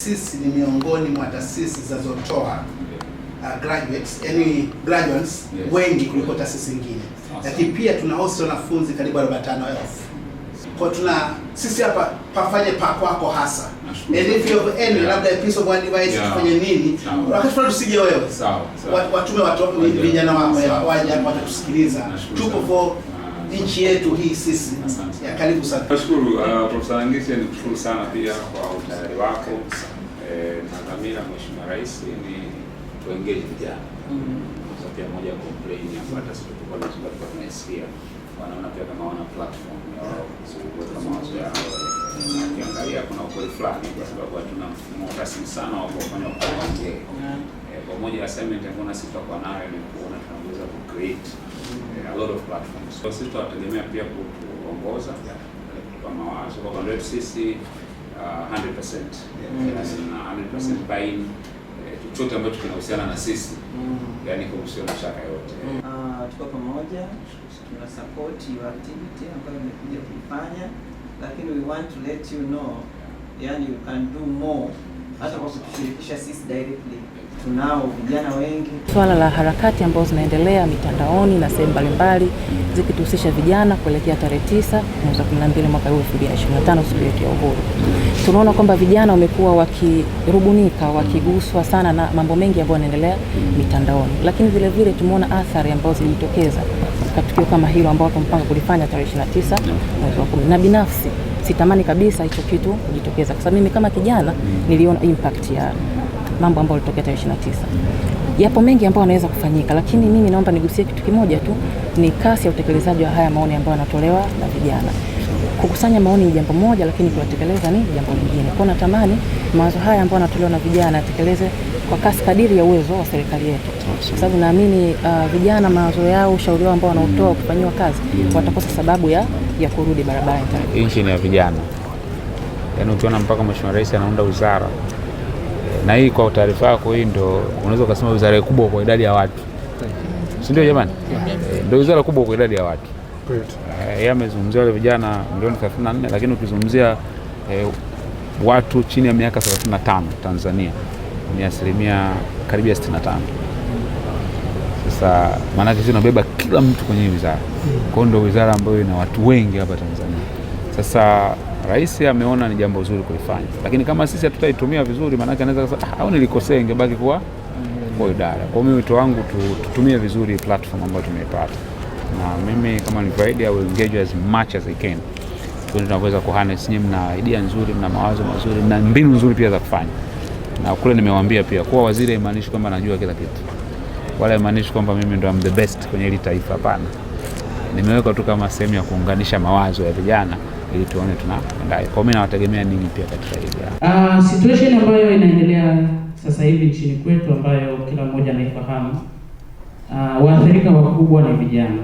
sisi ni miongoni mwa taasisi zinazotoa graduates wengi kuliko taasisi nyingine. Lakini pia tuna host wanafunzi karibu 45,000. Kwa sisi hapa pafanye pa kwako hasa. And if you have any labda piece of advice tufanye nini? Wakati fulani usije wewe. Watume watu vijana wako waje hapa watakusikiliza. Tuko for nchi yetu hii sisi. Karibu sana. Nashukuru Profesa Angisi, nikushukuru sana pia kwa utayari wako. Na dhamira Mheshimiwa Rais ni tuengage vijana. Sasa pia moja complain hapa sisi tulikuwa tunasikia wanaona pia kama wana platform ya kuweka mawazo yao. Ukiangalia kuna ukweli fulani kwa sababu hatuna mfumo rasmi sana wa kufanya upangaji. Pamoja na assignment ambayo sisi tutakuwa nayo ni kuona tunaweza ku create a lot of platforms. So sisi tutategemea pia kuongoza kwa mawazo kwa ndio sisi 100%. Na 100% buying chochote ambacho kinahusiana na sisi. Yaani kuhusiana na shaka yote. Tuko pamoja, tuna support your activity ambayo umekuja kuifanya, lakini we want to let you know, yani you can do more hata kwa kutushirikisha sisi directly. Tunao vijana wengi. Swala la harakati ambazo zinaendelea mitandaoni na sehemu mbalimbali zikituhusisha vijana kuelekea tarehe 9 mwezi wa 12 mwaka 2025 siku yetu ya uhuru. Tunaona kwamba vijana wamekuwa wakirubunika, wakiguswa sana na mambo mengi ambayo yanaendelea mitandaoni. Lakini vile vile tumeona athari ambazo zilijitokeza katika tukio kama hilo ambao tumepanga kulifanya tarehe 29 mwezi wa 10. Na binafsi sitamani kabisa hicho kitu kujitokeza kwa sababu mimi kama kijana niliona impact ya mambo ambayo yalitokea tarehe 29. Yapo mengi ambayo yanaweza kufanyika, lakini mimi naomba nigusie kitu kimoja tu, ni kasi ya utekelezaji wa haya maoni ambayo yanatolewa na vijana. Kukusanya maoni ni jambo moja, lakini kuyatekeleza ni jambo lingine. Kwa natamani mawazo haya ambayo yanatolewa na vijana yatekeleze kwa kasi kadiri ya uwezo wa serikali yetu. Kwa sababu naamini vijana mawazo yao, ushauri wao ambao wanaotoa kufanywa kazi, watakosa sababu ya kurudi barabarani tena. Nchi ni ya vijana. Yaani ukiona mpaka Mheshimiwa Rais anaunda wizara. Na hii kwa taarifa yako, hii ndio unaweza kusema wizara kubwa kwa idadi ya watu. Si ndio jamani? Ndio wizara kubwa kwa idadi ya watu. Yeye amezungumzia wale vijana milioni 34, lakini ukizungumzia watu chini ya miaka 35 Tanzania ni asilimia karibia 65. Sasa maana yake tunabeba kila mtu kwenye wizara. Kwa hiyo ndio wizara ambayo ina watu wengi hapa Tanzania. Sasa Rais ameona ni jambo zuri kulifanya. Lakini kama sisi hatutaitumia vizuri, maana yake anaweza kusema au nilikosea, ingebaki kwa idara. Kwa hiyo wito wangu tutumie vizuri platform ambayo tumeipata. Na mimi kama nilivyoahidi, I will engage as much as I can. Tunaweza kuharness, nyinyi mna idea nzuri, mna mawazo mazuri na mbinu nzuri pia za kufanya. Na kule nimewaambia pia kuwa waziri haimaanishi kwamba najua kila kitu. Wala haimaanishi kwamba mimi ndo am the best kwenye hili taifa, hapana. Nimeweka tu kama sehemu ya kuunganisha mawazo ya vijana ili tuone tunaenda. Kwa mimi nawategemea ninyi pia katika hili. Situation ambayo inaendelea sasa hivi nchini kwetu ambayo kila mmoja anaifahamu, waathirika wakubwa ni vijana.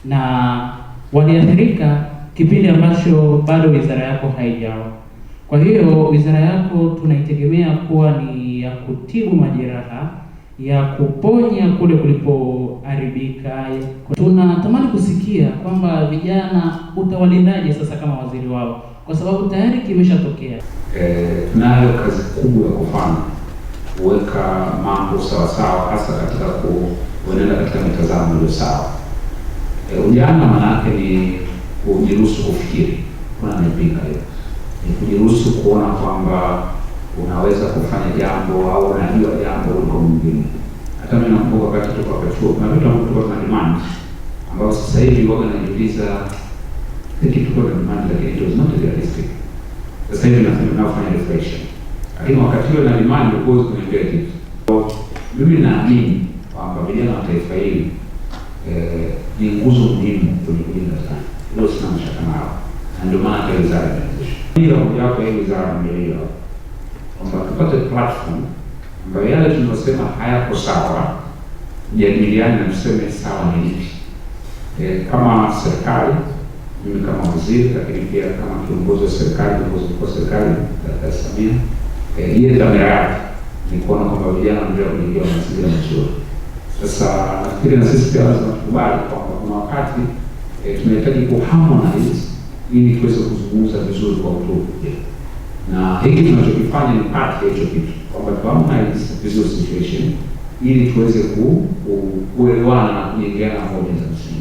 Na waliathirika kipindi ambacho bado wizara yako haijao. Kwa hiyo wizara yako tunaitegemea kuwa ni ya kutibu majeraha, ya kuponya kule kulipoharibika. Tunatamani kusikia kwamba vijana utawalindaje sasa kama waziri wao, kwa sababu tayari kimeshatokea. Tunayo kazi kubwa ya kufanya, kuweka mambo sawa sawa, hasa katika kuenenda katika mitazamo iliyo sawa. Ujana maana yake ni kujiruhusu kufikiri. Kuna nipinga hiyo. Ni kujiruhusu kuona kwamba unaweza kufanya jambo au unajua jambo kuliko mwingine. Hata mimi nakumbuka wakati tuko kwa chuo, na vitu ambavyo tulikuwa tuna demand ambao sasa hivi wao wanajiuliza kitu kwa demand, lakini it was not realistic. Sasa hivi tunafanya reflection. Lakini wakati ule na demand ulikuwa unaendelea kitu. Mimi naamini kwamba vijana wa taifa hili ni nguzo muhimu kwenye kujenga sana. Hilo sina mashaka nao. Na ndio maana kwa wizara imeanzishwa. Hilo mojawapo ya wizara mbili kwamba tupate platform ambayo yale tunasema hayako sawa, jadiliane na tuseme sawa ni lipi. Kama serikali, mimi kama waziri, lakini pia kama kiongozi wa serikali, kiongozi wa serikali Dr. Samia, ile dhamira yake ni kuona kwamba vijana ndio kuingia mazingira mazuri. Sasa nafikiri na sisi pia lazima tukubali kwamba kuna wakati tunahitaji kuharmonize ili tuweze kuzungumza vizuri kwa utulivu. na hiki tunachokifanya ni part ya hicho kitu, kwamba tuharmonize hizo situation ili tuweze kuelewana na kujengeana hoja za msingi.